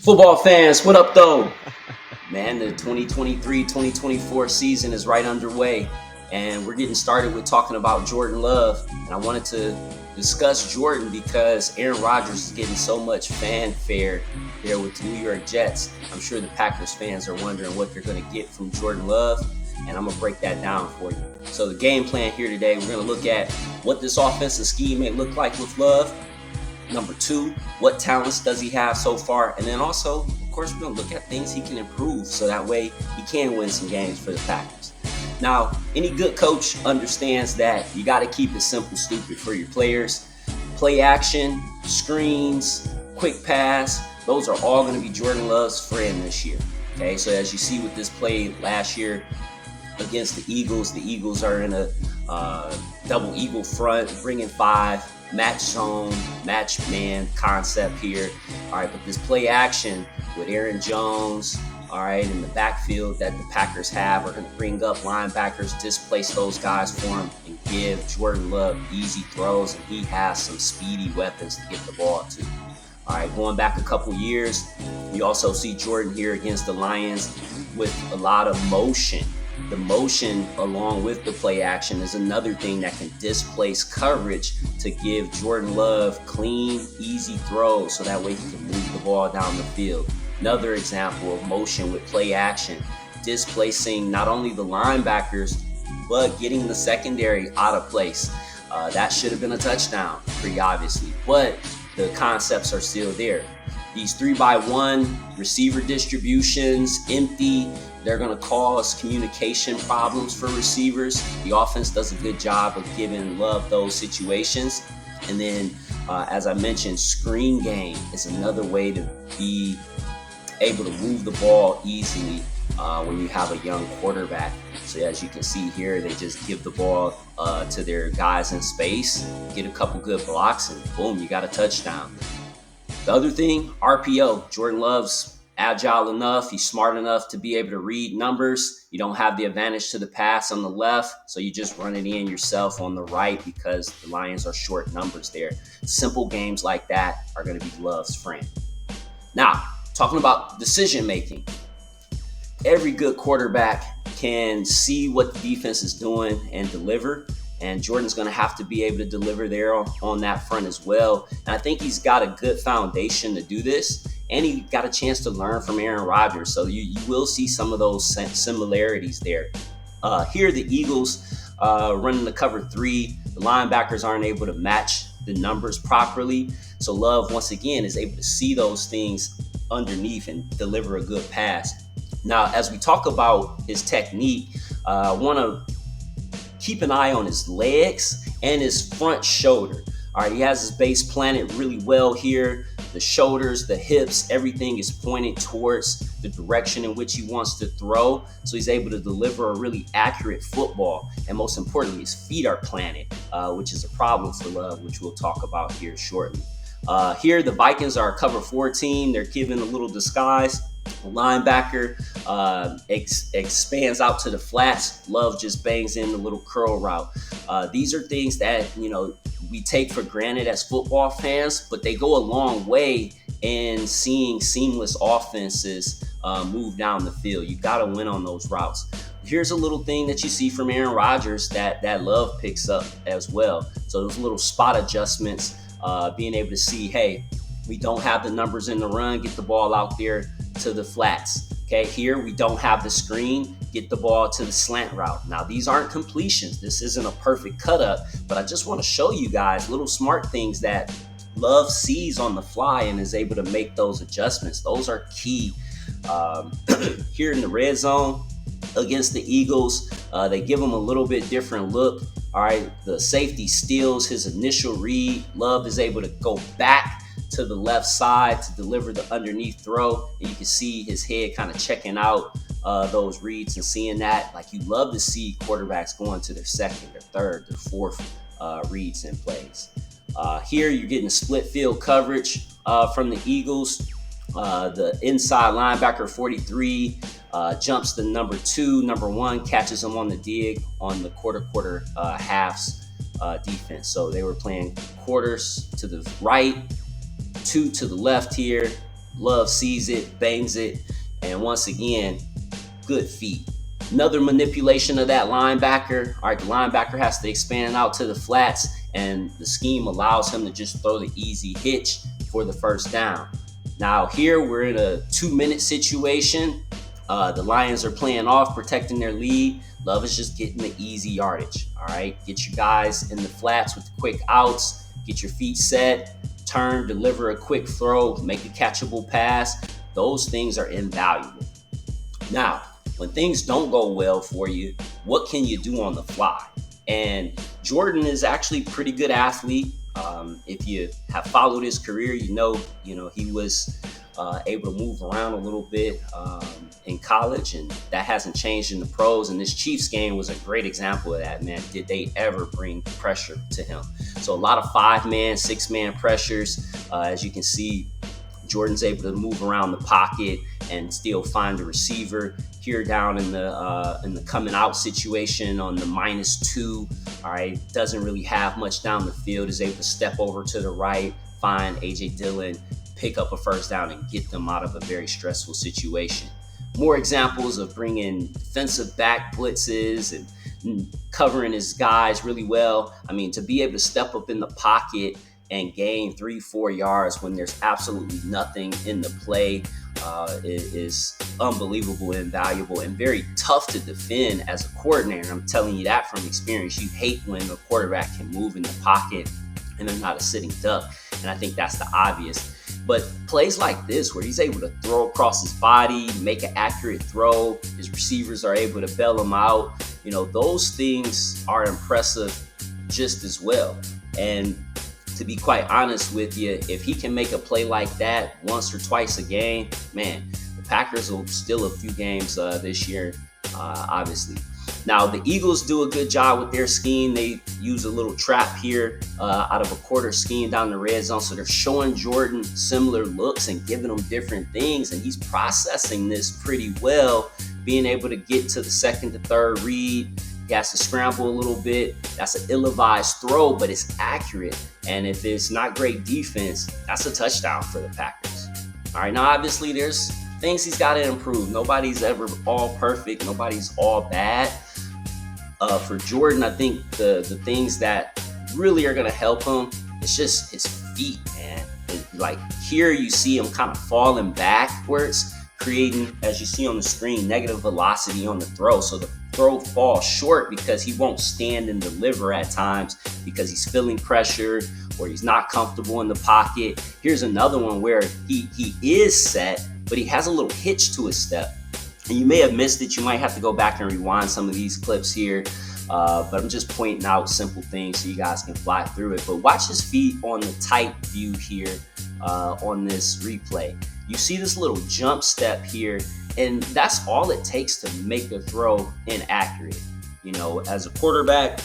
Football fans, what up though? Man, the 2023-2024 season is right underway, and we're getting started with talking about Jordan Love. And I wanted to discuss Jordan because Aaron Rodgers is getting so much fanfare there with the New York Jets. I'm sure the Packers fans are wondering what they're going to get from Jordan Love, and I'm going to break that down for you. So the game plan here today, we're going to look at what this offensive scheme may look like with Love. Number two, what talents does he have so far? And then also, of course, we're going to look at things he can improve so that way he can win some games for the Packers. Now, any good coach understands that you got to keep it simple, stupid for your players. Play action, screens, quick pass, those are all going to be Jordan Love's friend this year. Okay, so as you see with this play last year against the Eagles are in a double eagle front, bringing five. Match zone, match man concept here. All right, but this play action with Aaron Jones, all right, in the backfield that the Packers have are going to bring up linebackers, displace those guys for him, and give Jordan Love easy throws, and he has some speedy weapons to get the ball to. All right, going back a couple years, you also see Jordan here against the Lions with a lot of motion. The motion along with the play action is another thing that can displace coverage to give Jordan Love clean, easy throws so that way he can move the ball down the field. Another example of motion with play action, displacing not only the linebackers, but getting the secondary out of place. That should have been a touchdown, pretty obviously, but the concepts are still there. These 3-by-1 receiver distributions, empty, they're going to cause communication problems for receivers. The offense does a good job of giving Love those situations. And then, as I mentioned, screen game is another way to be able to move the ball easily when you have a young quarterback. So as you can see here, they just give the ball to their guys in space, get a couple good blocks, and boom, you got a touchdown. The other thing, RPO. Jordan Love's agile enough, he's smart enough to be able to read numbers. You don't have the advantage to the pass on the left, so you just run it in yourself on the right because the Lions are short numbers there. Simple games like that are going to be Love's friend. Now, talking about decision making. Every good quarterback can see what the defense is doing and deliver. And Jordan's going to have to be able to deliver there on that front as well. And I think he's got a good foundation to do this. And he got a chance to learn from Aaron Rodgers. So you will see some of those similarities there. Here, the Eagles running the cover 3. The linebackers aren't able to match the numbers properly. So Love, once again, is able to see those things underneath and deliver a good pass. Now, as we talk about his technique, I want to keep an eye on his legs and his front shoulder. All right, he has his base planted really well here. The shoulders, the hips, everything is pointed towards the direction in which he wants to throw. So he's able to deliver a really accurate football. And most importantly, his feet are planted, which is a problem for Love, which we'll talk about here shortly. Here, the Vikings are a cover 4 team. They're given a little disguise. Linebacker expands out to the flats. Love just bangs in the little curl route. These are things that, we take for granted as football fans, but they go a long way in seeing seamless offenses move down the field. You got to win on those routes. Here's a little thing that you see from Aaron Rodgers that Love picks up as well. So those little spot adjustments, being able to see, hey, we don't have the numbers in the run, get the ball out there to the flats. Okay, here we don't have the screen, get the ball to the slant route. Now, these aren't completions. This isn't a perfect cut up, but I just want to show you guys little smart things that Love sees on the fly and is able to make those adjustments. Those are key. Here in the red zone against the Eagles, they give him a little bit different look. All right, the safety steals his initial read. Love is able to go back to the left side to deliver the underneath throw. And you can see his head kind of checking out those reads and seeing that. Like, you love to see quarterbacks going to their second, their third, their fourth reads and plays. Here, you're getting split field coverage from the Eagles. The inside linebacker 43 jumps the number 2. Number 1 catches him on the dig on the quarter halves defense. So they were playing quarters to the right, 2 to the left here. Love sees it, bangs it, and once again, good feet. Another manipulation of that linebacker. All right, the linebacker has to expand out to the flats, and the scheme allows him to just throw the easy hitch for the first down. Now here we're in a 2-minute situation. The Lions are playing off, protecting their lead. Love is just getting the easy yardage. All right, get you guys in the flats with the quick outs. Get your feet set, turn, deliver a quick throw, make a catchable pass. Those things are invaluable. Now, when things don't go well for you, what can you do on the fly? And Jordan is actually a pretty good athlete. If you have followed his career, you know he was able to move around a little bit in college, and that hasn't changed in the pros. And this Chiefs game was a great example of that, man. Did they ever bring pressure to him? So a lot of 5-man, 6-man pressures. As you can see, Jordan's able to move around the pocket and still find a receiver. Here down in the coming out situation on the -2, all right, doesn't really have much down the field, is able to step over to the right, find A.J. Dillon, pick up a first down, and get them out of a very stressful situation. More examples of bringing defensive back blitzes and covering his guys really well. I mean, to be able to step up in the pocket and gain 3-4 yards when there's absolutely nothing in the play is unbelievable and valuable and very tough to defend as a coordinator. I'm telling you that from experience. You hate when a quarterback can move in the pocket and they're not a sitting duck. And I think that's the obvious. But plays like this, where he's able to throw across his body, make an accurate throw, his receivers are able to bail him out, those things are impressive just as well. And to be quite honest with you, if he can make a play like that once or twice a game, man, the Packers will steal a few games this year, obviously. Now, the Eagles do a good job with their scheme. They use a little trap here out of a quarter scheme down the red zone. So they're showing Jordan similar looks and giving him different things. And he's processing this pretty well, being able to get to the second to third read. He has to scramble a little bit. That's an ill-advised throw, but it's accurate. And if it's not great defense, that's a touchdown for the Packers. All right, now obviously there's things he's got to improve. Nobody's ever all perfect. Nobody's all bad. For Jordan, I think the things that really are going to help him, it's just his feet, man. Like here you see him kind of falling backwards, creating, as you see on the screen, negative velocity on the throw. So the throw falls short because he won't stand and deliver at times because he's feeling pressure or he's not comfortable in the pocket. Here's another one where he is set, but he has a little hitch to his step. And you may have missed it. You might have to go back and rewind some of these clips here. But I'm just pointing out simple things so you guys can fly through it. But watch his feet on the tight view here on this replay. You see this little jump step here, and that's all it takes to make a throw inaccurate. As a quarterback,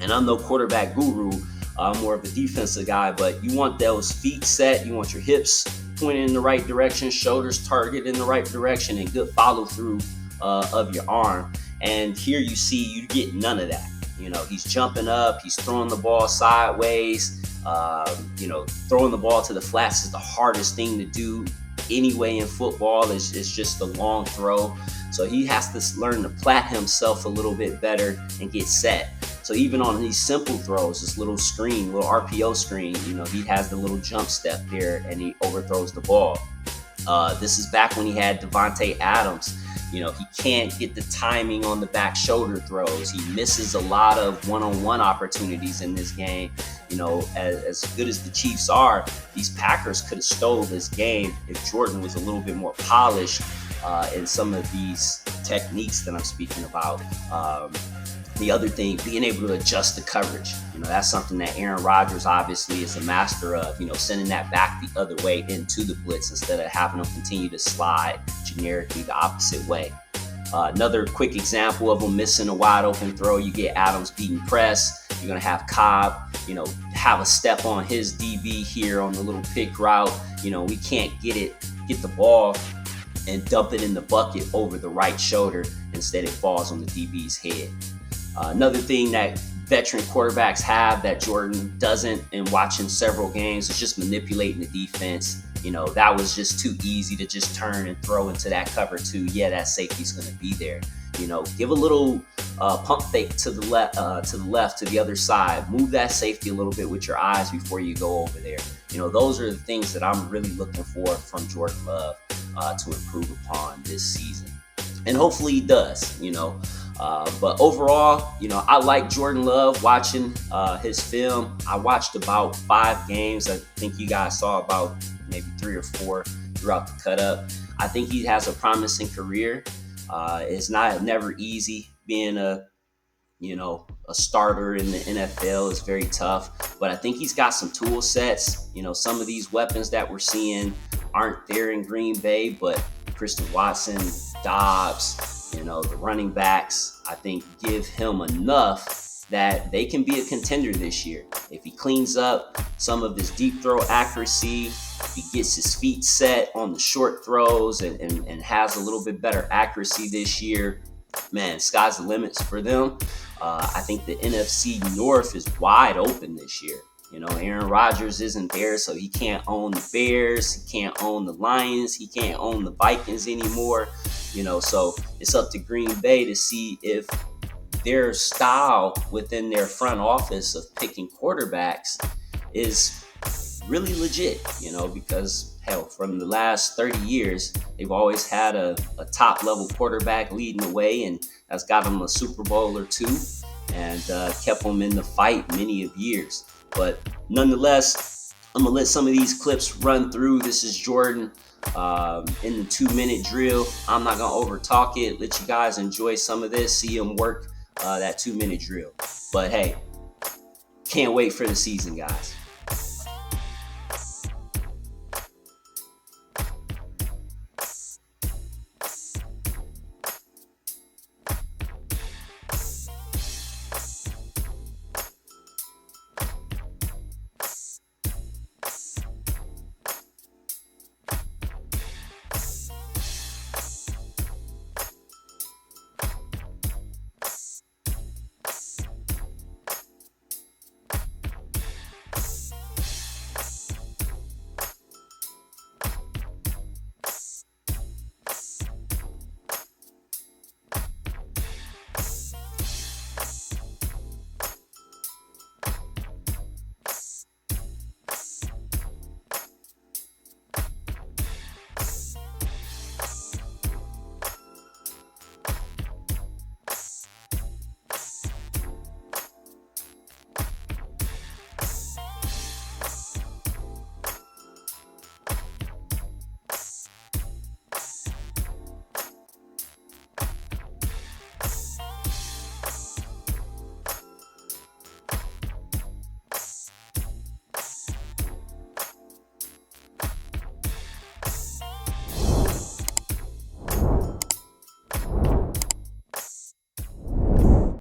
and I'm no quarterback guru, I'm more of a defensive guy, but you want those feet set, you want your hips pointed in the right direction, shoulders targeted in the right direction, and good follow through of your arm. And here you see you get none of that. He's jumping up, he's throwing the ball sideways. Throwing the ball to the flats is the hardest thing to do anyway in football. It's just a long throw. So he has to learn to plat himself a little bit better and get set. So even on these simple throws, this little screen, little RPO screen, he has the little jump step there and he overthrows the ball. This is back when he had Davante Adams. He can't get the timing on the back shoulder throws. He misses a lot of one-on-one opportunities in this game. As good as the Chiefs are, these Packers could have stole this game if Jordan was a little bit more polished in some of these techniques that I'm speaking about. The other thing, being able to adjust the coverage. That's something that Aaron Rodgers obviously is a master of, sending that back the other way into the blitz instead of having them continue to slide generically the opposite way. Another quick example of him missing a wide open throw, you get Adams beating press. You're going to have Cobb, have a step on his DB here on the little pick route. We can't get the ball and dump it in the bucket over the right shoulder. Instead, it falls on the DB's head. Another thing that veteran quarterbacks have that Jordan doesn't, in watching several games, is just manipulating the defense. that was just too easy to just turn and throw into that cover two. Yeah, that safety's going to be there. Give a little pump fake to the left, to the other side. Move that safety a little bit with your eyes before you go over there. Those are the things that I'm really looking for from Jordan Love to improve upon this season, and hopefully he does. But overall, I like Jordan Love. Watching his film, I watched about 5 games. I think you guys saw about maybe 3 or 4 throughout the cut up. I think he has a promising career. It's never easy being a starter in the NFL. Is very tough, but I think he's got some tool sets. Some of these weapons that we're seeing aren't there in Green Bay, but Christian Watson, Dobbs, the running backs, I think give him enough that they can be a contender this year. If he cleans up some of his deep throw accuracy, if he gets his feet set on the short throws and has a little bit better accuracy this year, man, sky's the limits for them. I think the NFC North is wide open this year. Aaron Rodgers isn't there, so he can't own the Bears, he can't own the Lions, he can't own the Vikings anymore. So it's up to Green Bay to see if their style within their front office of picking quarterbacks is really legit, because hell, from the last 30 years, they've always had a top level quarterback leading the way, and that's got them a Super Bowl or 2 and kept them in the fight many of years. But nonetheless, I'm going to let some of these clips run through. This is Jordan in the 2-minute drill. I'm not going to over talk it. Let you guys enjoy some of this, see him work that 2-minute drill. But hey, can't wait for the season, guys.